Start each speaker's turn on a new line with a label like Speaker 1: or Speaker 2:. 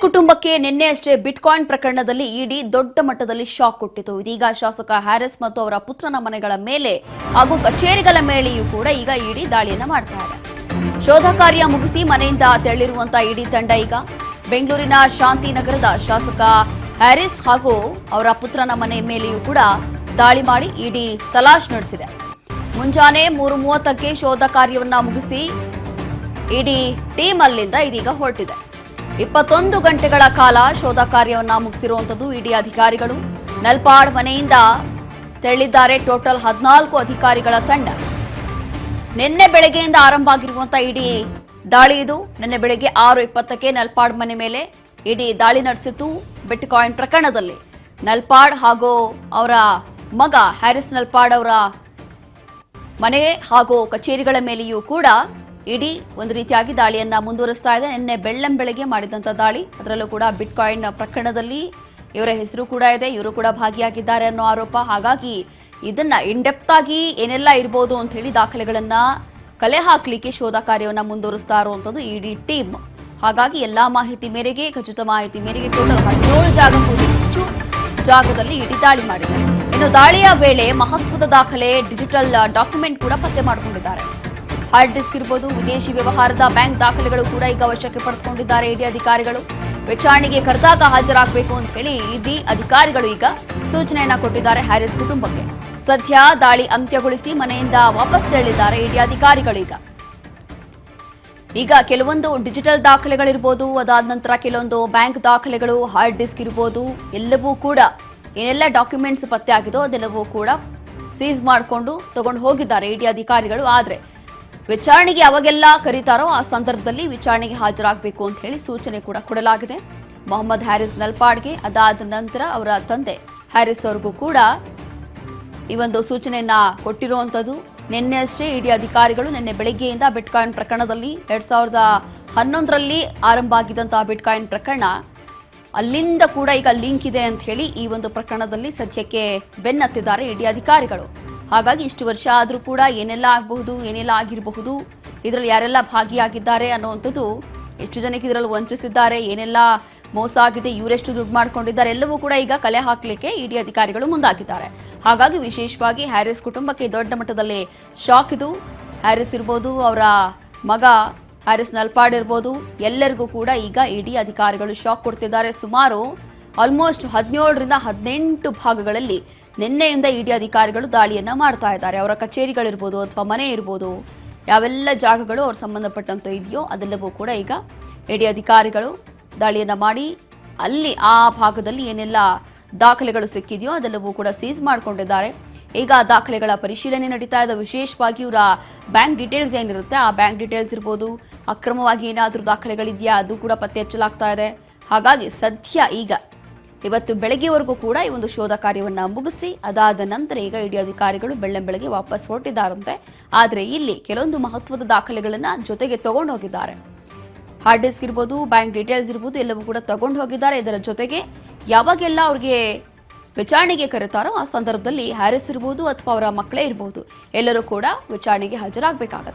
Speaker 1: ಕುಟುಂಬಕ್ಕೆ ನಿನ್ನೆ ಅಷ್ಟೇ ಬಿಟ್ಕಾಯಿನ್ ಪ್ರಕರಣದಲ್ಲಿ ಇಡಿ ದೊಡ್ಡ ಮಟ್ಟದಲ್ಲಿ ಶಾಕ್ ಕೊಟ್ಟಿತು. ಇದೀಗ ಶಾಸಕ ಹ್ಯಾರಿಸ್ ಮತ್ತು ಅವರ ಪುತ್ರನ ಮನೆಗಳ ಮೇಲೆ ಹಾಗೂ ಕಚೇರಿಗಳ ಮೇಲೆಯೂ ಕೂಡ ಈಗ ಇಡಿ ದಾಳಿಯನ್ನ ಮಾಡ್ತಾ ಇದೆ. ಶೋಧ ಕಾರ್ಯ ಮುಗಿಸಿ ಮನೆಯಿಂದ ತೆರಳಿರುವಂತಹ ಇಡಿ ತಂಡ ಈಗ ಬೆಂಗಳೂರಿನ ಶಾಂತಿನಗರದ ಶಾಸಕ ಹ್ಯಾರಿಸ್ ಹಾಗೂ ಅವರ ಪುತ್ರನ ಮನೆ ಮೇಲೆಯೂ ಕೂಡ ದಾಳಿ ಮಾಡಿ ಇಡಿ ತಲಾಶ್ ನಡೆಸಿದೆ. ಮುಂಜಾನೆ 3:30ಕ್ಕೆ ಶೋಧ ಕಾರ್ಯವನ್ನ ಮುಗಿಸಿ ಇಡಿ ಟೀಮ್ ಅಲ್ಲಿಂದ ಇದೀಗ ಹೊರಟಿದೆ. 21 ಗಂಟೆಗಳ ಕಾಲ ಶೋಧ ಕಾರ್ಯವನ್ನ ಮುಗಿಸಿರುವಂತದ್ದು ಇಡಿ ಅಧಿಕಾರಿಗಳು. ನಲ್ಪಾಡ್ ಮನೆಯಿಂದ ತೆರಳಿದ್ದಾರೆ ಟೋಟಲ್ 14 ಅಧಿಕಾರಿಗಳ ತಂಡ. ನಿನ್ನೆ ಬೆಳಗ್ಗೆಯಿಂದ ಆರಂಭ ಆಗಿರುವಂತಹ ಇಡಿ ದಾಳಿ ಇದು. ನಿನ್ನೆ ಬೆಳಗ್ಗೆ 6:20ಕ್ಕೆ ನಲ್ಪಾಡ್ ಮನೆ ಮೇಲೆ ಇಡಿ ದಾಳಿ ನಡೆಸಿತ್ತು. ಬಿಟ್ಕಾಯಿನ್ ಪ್ರಕರಣದಲ್ಲಿ ನಲ್ಪಾಡ್ ಹಾಗೂ ಅವರ ಮಗ ಹ್ಯಾರಿಸ್ ನಲ್ಪಾಡ್ ಅವರ ಮನೆ ಹಾಗೂ ಕಚೇರಿಗಳ ಮೇಲೆಯೂ ಕೂಡ ಇಡಿ ಒಂದು ರೀತಿಯಾಗಿ ದಾಳಿಯನ್ನ ಮುಂದುವರಿಸ್ತಾ ಇದೆ. ನಿನ್ನೆ ಬೆಳ್ಳಂಬೆಳಗ್ಗೆ ಮಾಡಿದಂತ ದಾಳಿ, ಅದರಲ್ಲೂ ಕೂಡ ಬಿಟ್ಕಾಯಿನ್ ಪ್ರಕರಣದಲ್ಲಿ ಇವರ ಹೆಸರು ಕೂಡ ಇದೆ, ಇವರು ಕೂಡ ಭಾಗಿಯಾಗಿದ್ದಾರೆ ಅನ್ನೋ ಆರೋಪ. ಹಾಗಾಗಿ ಇದನ್ನ ಇಂಡೆಪ್ತ್ ಆಗಿ ಏನೆಲ್ಲ ಇರಬಹುದು ಅಂತ ಹೇಳಿ ದಾಖಲೆಗಳನ್ನ ಕಲೆ ಹಾಕ್ಲಿಕ್ಕೆ ಶೋಧ ಕಾರ್ಯವನ್ನ ಮುಂದುವರಿಸ್ತಾ ಇರುವಂತದ್ದು ಇಡಿ ಟೀಮ್. ಹಾಗಾಗಿ ಎಲ್ಲಾ ಮಾಹಿತಿ ಮೇರೆಗೆ, ಖಚಿತ ಮಾಹಿತಿ ಮೇರೆಗೆ ಟೋಟಲ್ 17 ಜಾಗಕ್ಕೂ ಹೆಚ್ಚು ಜಾಗದಲ್ಲಿ ಇಡಿ ದಾಳಿ ಮಾಡಿದೆ. ಇನ್ನು ದಾಳಿಯ ವೇಳೆ ಮಹತ್ವದ ದಾಖಲೆ, ಡಿಜಿಟಲ್ ಡಾಕ್ಯುಮೆಂಟ್ ಕೂಡ ಪತ್ತೆ ಮಾಡಿಕೊಂಡಿದ್ದಾರೆ. ಹಾರ್ಡ್ ಡಿಸ್ಕ್ ಇರಬಹುದು, ವಿದೇಶಿ ವ್ಯವಹಾರದ ಬ್ಯಾಂಕ್ ದಾಖಲೆಗಳು ಕೂಡ ಈಗ ವಶಕ್ಕೆ ಪಡೆದುಕೊಂಡಿದ್ದಾರೆ ಇಡಿ ಅಧಿಕಾರಿಗಳು. ವಿಚಾರಣೆಗೆ ಕರೆದಾಗ ಹಾಜರಾಗಬೇಕು ಅಂತ ಹೇಳಿ ಇಡಿ ಅಧಿಕಾರಿಗಳು ಈಗ ಸೂಚನೆಯನ್ನ ಕೊಟ್ಟಿದ್ದಾರೆ ಹ್ಯಾರಿಸ್ ಕುಟುಂಬಕ್ಕೆ. ಸದ್ಯ ದಾಳಿ ಅಂತ್ಯಗೊಳಿಸಿ ಮನೆಯಿಂದ ವಾಪಸ್ ತೆರಳಿದ್ದಾರೆ ಇಡಿ ಅಧಿಕಾರಿಗಳು. ಈಗ ಕೆಲವೊಂದು ಡಿಜಿಟಲ್ ದಾಖಲೆಗಳಿರ್ಬೋದು, ಅದಾದ ನಂತರ ಕೆಲವೊಂದು ಬ್ಯಾಂಕ್ ದಾಖಲೆಗಳು, ಹಾರ್ಡ್ ಡಿಸ್ಕ್ ಇರ್ಬೋದು, ಎಲ್ಲವೂ ಕೂಡ ಏನೆಲ್ಲ ಡಾಕ್ಯುಮೆಂಟ್ಸ್ ಪತ್ತೆ ಆಗಿದೋ ಅದೆಲ್ಲವೂ ಕೂಡ ಸೀಸ್ ಮಾಡಿಕೊಂಡು ತಗೊಂಡು ಹೋಗಿದ್ದಾರೆ ಇಡಿ ಅಧಿಕಾರಿಗಳು. ಆದರೆ ವಿಚಾರಣೆಗೆ ಯಾವಾಗೆಲ್ಲ ಕರೀತಾರೋ ಆ ಸಂದರ್ಭದಲ್ಲಿ ವಿಚಾರಣೆಗೆ ಹಾಜರಾಗಬೇಕು ಅಂತ ಹೇಳಿ ಸೂಚನೆ ಕೂಡ ಕೊಡಲಾಗಿದೆ ಮೊಹಮ್ಮದ್ ಹ್ಯಾರಿಸ್ ನಲ್ಪಾಡ್ಗೆ. ಅದಾದ ನಂತರ ಅವರ ತಂದೆ ಹ್ಯಾರಿಸ್ ಅವ್ರಿಗೂ ಕೂಡ ಈ ಒಂದು ಸೂಚನೆಯನ್ನ ಕೊಟ್ಟಿರುವಂತದ್ದು. ನಿನ್ನೆ ಅಷ್ಟೇ ಇಡಿ ಅಧಿಕಾರಿಗಳು ನಿನ್ನೆ ಬೆಳಗ್ಗೆಯಿಂದ ಬಿಟ್ಕಾಯಿನ್ ಪ್ರಕರಣದಲ್ಲಿ 2011ರಲ್ಲಿ ಆರಂಭ ಆಗಿದ್ದಂತಹ ಬಿಟ್ಕಾಯಿನ್ ಪ್ರಕರಣ, ಅಲ್ಲಿಂದ ಕೂಡ ಈಗ ಲಿಂಕ್ ಇದೆ ಅಂತ ಹೇಳಿ ಈ ಒಂದು ಪ್ರಕರಣದಲ್ಲಿ ಸದ್ಯಕ್ಕೆ ಬೆನ್ನತ್ತಿದ್ದಾರೆ ಇಡಿ ಅಧಿಕಾರಿಗಳು. ಹಾಗಾಗಿ ಇಷ್ಟು ವರ್ಷ ಆದರೂ ಕೂಡ ಏನೆಲ್ಲ ಆಗಬಹುದು, ಏನೆಲ್ಲ ಆಗಿರಬಹುದು, ಇದರಲ್ಲಿ ಯಾರೆಲ್ಲ ಭಾಗಿಯಾಗಿದ್ದಾರೆ ಅನ್ನುವಂಥದ್ದು, ಎಷ್ಟು ಜನಕ್ಕೆ ಇದರಲ್ಲಿ ವಂಚಿಸಿದ್ದಾರೆ, ಏನೆಲ್ಲ ಮೋಸ ಆಗಿದೆ, ಇವರೆಷ್ಟು ದುಡ್ಡು ಮಾಡ್ಕೊಂಡಿದ್ದಾರೆ, ಎಲ್ಲವೂ ಕೂಡ ಈಗ ಕಲೆ ಹಾಕಲಿಕ್ಕೆ ಇಡಿ ಅಧಿಕಾರಿಗಳು ಮುಂದಾಗಿದ್ದಾರೆ. ಹಾಗಾಗಿ ವಿಶೇಷವಾಗಿ ಹ್ಯಾರಿಸ್ ಕುಟುಂಬಕ್ಕೆ ದೊಡ್ಡ ಮಟ್ಟದಲ್ಲಿ ಶಾಕ್ ಇದು. ಹ್ಯಾರಿಸ್ ಇರ್ಬೋದು, ಅವರ ಮಗ ಹ್ಯಾರಿಸ್ ನಲ್ಪಾಡ್ ಇರ್ಬೋದು, ಎಲ್ಲರಿಗೂ ಕೂಡ ಈಗ ಇಡಿ ಅಧಿಕಾರಿಗಳು ಶಾಕ್ ಕೊಡ್ತಿದ್ದಾರೆ. ಸುಮಾರು ಆಲ್ಮೋಸ್ಟ್ 17ರಿಂದ 18 ಭಾಗಗಳಲ್ಲಿ ನಿನ್ನೆಯಿಂದ ಇಡಿ ಅಧಿಕಾರಿಗಳು ದಾಳಿಯನ್ನ ಮಾಡ್ತಾ ಇದ್ದಾರೆ. ಅವರ ಕಚೇರಿಗಳಿರ್ಬೋದು ಅಥವಾ ಮನೆ ಇರ್ಬೋದು, ಯಾವೆಲ್ಲ ಜಾಗಗಳು ಅವ್ರ ಸಂಬಂಧಪಟ್ಟಂತ ಇದೆಯೋ ಅದೆಲ್ಲವೂ ಕೂಡ ಈಗ ಇಡಿ ಅಧಿಕಾರಿಗಳು ದಾಳಿಯನ್ನ ಮಾಡಿ ಅಲ್ಲಿ ಆ ಭಾಗದಲ್ಲಿ ಏನೆಲ್ಲ ದಾಖಲೆಗಳು ಸಿಕ್ಕಿದೆಯೋ ಅದೆಲ್ಲವೂ ಕೂಡ ಸೀಸ್ ಮಾಡಿಕೊಂಡಿದ್ದಾರೆ. ಈಗ ದಾಖಲೆಗಳ ಪರಿಶೀಲನೆ ನಡೀತಾ ಇದೆ. ವಿಶೇಷವಾಗಿ ಇವರ ಬ್ಯಾಂಕ್ ಡೀಟೇಲ್ಸ್ ಏನಿರುತ್ತೆ, ಆ ಬ್ಯಾಂಕ್ ಡೀಟೇಲ್ಸ್ ಇರ್ಬೋದು, ಅಕ್ರಮವಾಗಿ ಏನಾದರೂ ದಾಖಲೆಗಳಿದೆಯಾ ಅದು ಕೂಡ ಪತ್ತೆ ಹಚ್ಚಲಾಗ್ತಾ ಇದೆ. ಹಾಗಾಗಿ ಸದ್ಯ ಈಗ ಇವತ್ತು ಬೆಳಗ್ಗೆವರೆಗೂ ಕೂಡ ಈ ಒಂದು ಶೋಧ ಕಾರ್ಯವನ್ನ ಮುಗಿಸಿ ಅದಾದ ನಂತರ ಈಗ ಇಡಿ ಅಧಿಕಾರಿಗಳು ಬೆಳ್ಳಂಬೆಳಗ್ಗೆ ವಾಪಸ್ ಹೊರಟಿದ್ದಾರಂತೆ. ಆದರೆ ಇಲ್ಲಿ ಕೆಲವೊಂದು ಮಹತ್ವದ ದಾಖಲೆಗಳನ್ನ ಜೊತೆಗೆ ತಗೊಂಡು ಹೋಗಿದ್ದಾರೆ. ಹಾರ್ಡ್ ಡಿಸ್ಕ್ ಇರ್ಬೋದು, ಬ್ಯಾಂಕ್ ಡೀಟೇಲ್ಸ್ ಇರ್ಬೋದು, ಎಲ್ಲವೂ ಕೂಡ ತಗೊಂಡು ಹೋಗಿದ್ದಾರೆ. ಇದರ ಜೊತೆಗೆ ಯಾವಾಗೆಲ್ಲ ಅವ್ರಿಗೆ ವಿಚಾರಣೆಗೆ ಕರೆತಾರೋ ಆ ಸಂದರ್ಭದಲ್ಲಿ ಹ್ಯಾರಿಸ್ ಇರ್ಬೋದು ಅಥವಾ ಅವರ ಮಕ್ಕಳೇ ಇರ್ಬೋದು, ಎಲ್ಲರೂ ಕೂಡ ವಿಚಾರಣೆಗೆ ಹಾಜರಾಗಬೇಕಾಗತ್ತೆ.